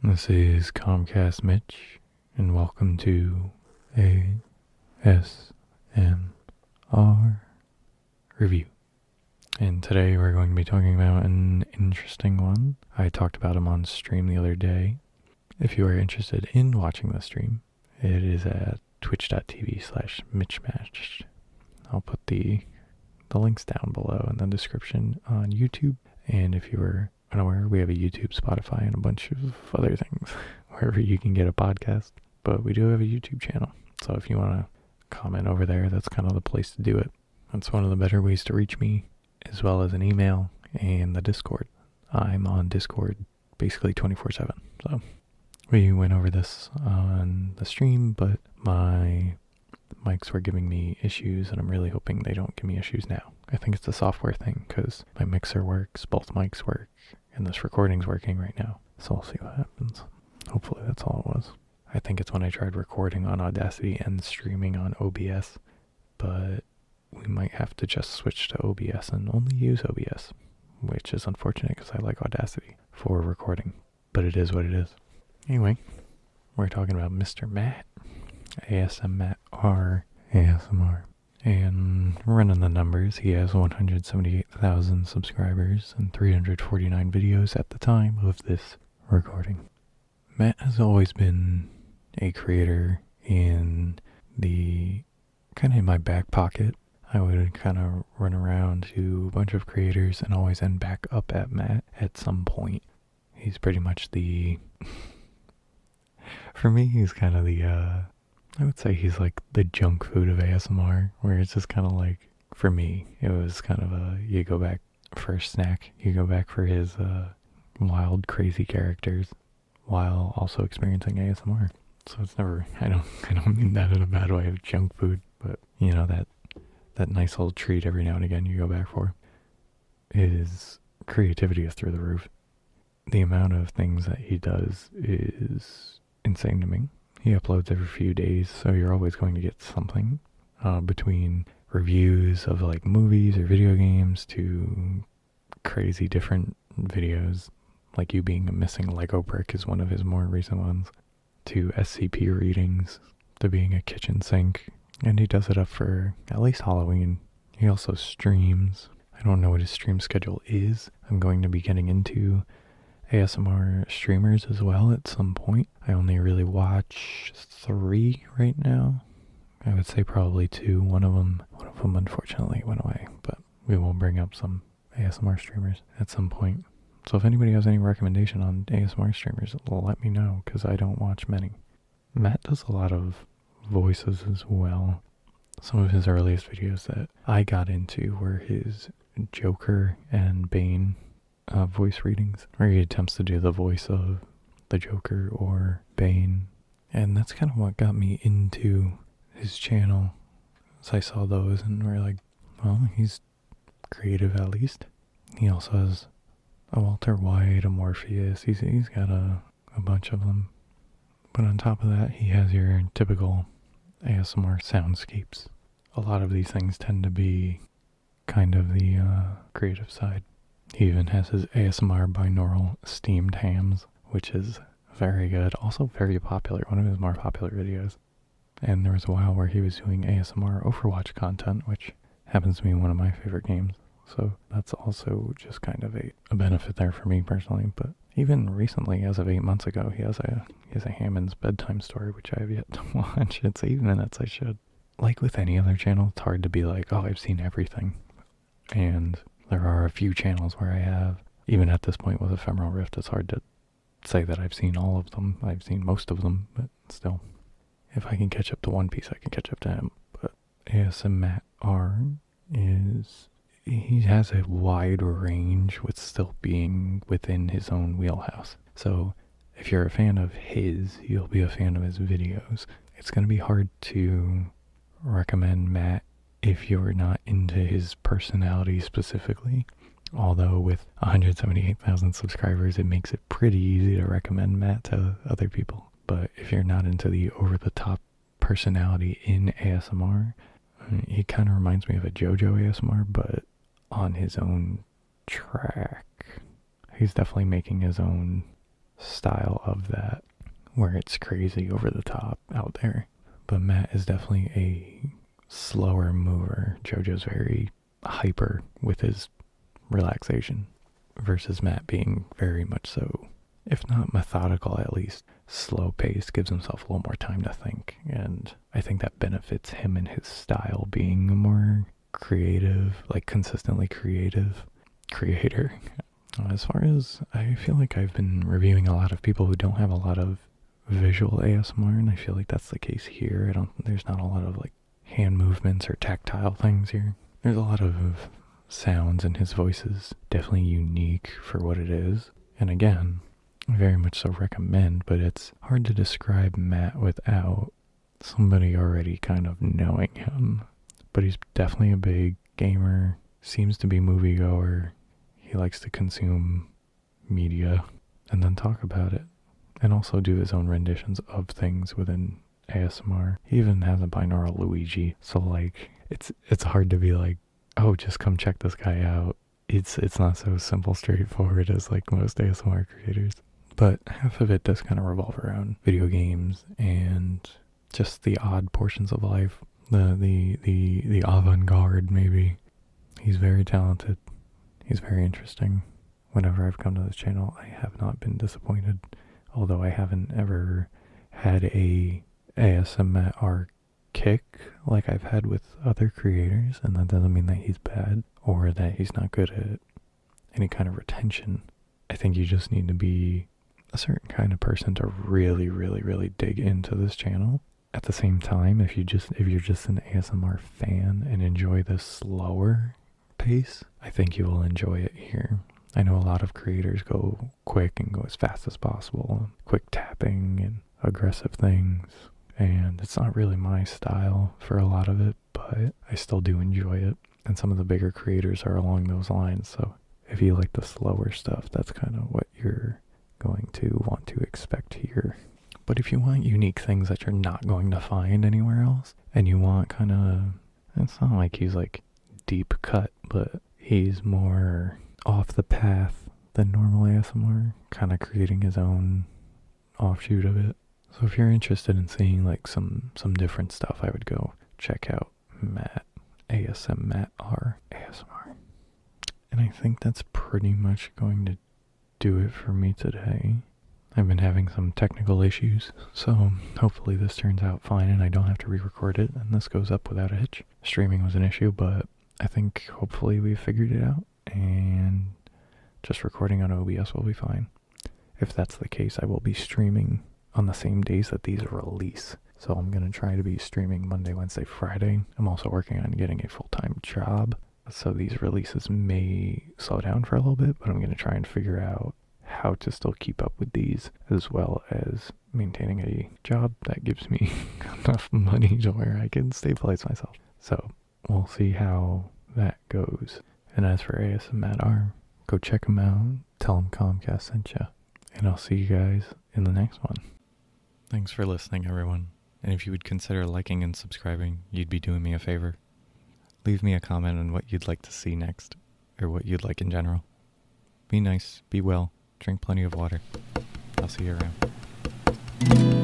This is CalmCast Mitch, and welcome to ASMR Review. And today we're going to be talking about an interesting one. I talked about him on stream the other day. If you are interested in watching the stream, it is at twitch.tv/MitchMatched. I'll put the links down below in the description on YouTube. And if you were unaware, we have a YouTube, Spotify, and a bunch of other things wherever you can get a podcast. But we do have a YouTube channel. So if you want to comment over there, that's kind of the place to do it. That's one of the better ways to reach me, as well as an email and the Discord. I'm on Discord basically 24/7. So we went over this on the stream, but my mics were giving me issues, and I'm really hoping they don't give me issues now. I think it's a software thing, because my mixer works, both mics work, and this recording's working right now. So we'll see what happens. Hopefully that's all it was. I think it's when I tried recording on Audacity and streaming on OBS, but we might have to just switch to OBS and only use OBS, which is unfortunate because I like Audacity for recording, but it is what it is. Anyway, we're talking about Mr. Matt, ASMattR, ASMR. And running the numbers, he has 178,000 subscribers and 349 videos at the time of this recording. Matt has always been a creator in my back pocket. I would kind of run around to a bunch of creators and always end back up at Matt at some point. He's pretty much for me, he's kind of I would say he's like the junk food of ASMR, where it's just kind of like, for me, it was kind of you go back for a snack, you go back for his wild, crazy characters, while also experiencing ASMR. So it's never, I don't mean that in a bad way of junk food, but you know, that nice little treat every now and again you go back for. His creativity is through the roof. The amount of things that he does is insane to me. He uploads every few days, so you're always going to get something, between reviews of like movies or video games to crazy different videos, like you being a missing Lego brick is one of his more recent ones, to SCP readings, to being a kitchen sink, and he does it up for at least Halloween. He also streams. I don't know what his stream schedule is. I'm going to be getting into ASMR streamers as well at some point. I only really watch 3 right now. I would say probably 2. One of them unfortunately went away, but we will bring up some ASMR streamers at some point. So if anybody has any recommendation on ASMR streamers, let me know, because I don't watch many. Matt does a lot of voices as well. Some of his earliest videos that I got into were his Joker and Bane voice readings, where he attempts to do the voice of the Joker or Bane, and that's kind of what got me into his channel. So I saw those and we're like, well, he's creative at least. He also has a Walter White, a Morpheus, he's got a bunch of them, but on top of that he has your typical ASMR soundscapes. A lot of these things tend to be kind of the creative side. He even has his ASMR binaural steamed hams, which is very good. Also very popular, one of his more popular videos. And there was a while where he was doing ASMR Overwatch content, which happens to be one of my favorite games. So that's also just kind of a benefit there for me personally. But even recently, as of 8 months ago, he has a Hammond's bedtime story, which I have yet to watch. It's 8 minutes, I should. Like with any other channel, it's hard to be like, oh, I've seen everything. And there are a few channels where I have, even at this point with Ephemeral Rift, it's hard to say that I've seen all of them. I've seen most of them, but still. If I can catch up to One Piece, I can catch up to him. But ASMattR he has a wide range with still being within his own wheelhouse. So if you're a fan of his, you'll be a fan of his videos. It's going to be hard to recommend Matt if you're not into his personality specifically, although with 178,000 subscribers, it makes it pretty easy to recommend Matt to other people. But if you're not into the over-the-top personality in ASMR, he kind of reminds me of a JoJo ASMR, but on his own track. He's definitely making his own style of that, where it's crazy over the top out there. But Matt is definitely a slower mover. JoJo's very hyper with his relaxation, versus Matt being very much so, if not methodical, at least slow paced, gives himself a little more time to think. And I think that benefits him and his style being a more creative, like consistently creative creator. As far as, I feel like I've been reviewing a lot of people who don't have a lot of visual ASMR, and I feel like that's the case here. There's not a lot of like hand movements or tactile things here. There's a lot of sounds, and his voice is definitely unique for what it is. And again, very much so recommend, but it's hard to describe Matt without somebody already kind of knowing him. But he's definitely a big gamer, seems to be moviegoer. He likes to consume media and then talk about it, and also do his own renditions of things within ASMR. He even has a binaural Luigi, so like it's hard to be like, oh, just come check this guy out. It's not so simple, straightforward as like most ASMR creators. But half of it does kind of revolve around video games and just the odd portions of life, the avant-garde maybe. He's very talented. He's very interesting. Whenever I've come to this channel, I have not been disappointed. Although I haven't ever had a ASMattR kick like I've had with other creators, and that doesn't mean that he's bad or that he's not good at any kind of retention. I think you just need to be a certain kind of person to really, really, really dig into this channel. At the same time, if you're just an ASMR fan and enjoy the slower pace, I think you will enjoy it here. I know a lot of creators go quick and go as fast as possible, quick tapping and aggressive things, and it's not really my style for a lot of it, but I still do enjoy it. And some of the bigger creators are along those lines, so if you like the slower stuff, that's kind of what you're going to want to expect here. But if you want unique things that you're not going to find anywhere else, and you want kind of, it's not like he's like deep cut, but he's more off the path than normal ASMR, kind of creating his own offshoot of it. So if you're interested in seeing like some different stuff, I would go check out Matt, ASMattR ASMR. And I think that's pretty much going to do it for me today. I've been having some technical issues, so hopefully this turns out fine and I don't have to re-record it and this goes up without a hitch. Streaming was an issue, but I think hopefully we figured it out, and just recording on OBS will be fine. If that's the case, I will be streaming on the same days that these release. So I'm going to try to be streaming Monday, Wednesday, Friday. I'm also working on getting a full-time job, so these releases may slow down for a little bit, but I'm going to try and figure out how to still keep up with these, as well as maintaining a job that gives me enough money to where I can stabilize myself. So we'll see how that goes. And as for ASMattR, go check them out, tell them CalmCast sent ya, and I'll see you guys in the next one. Thanks for listening, everyone. And if you would consider liking and subscribing, you'd be doing me a favor. Leave me a comment on what you'd like to see next, or what you'd like in general. Be nice, be well, drink plenty of water. I'll see you around.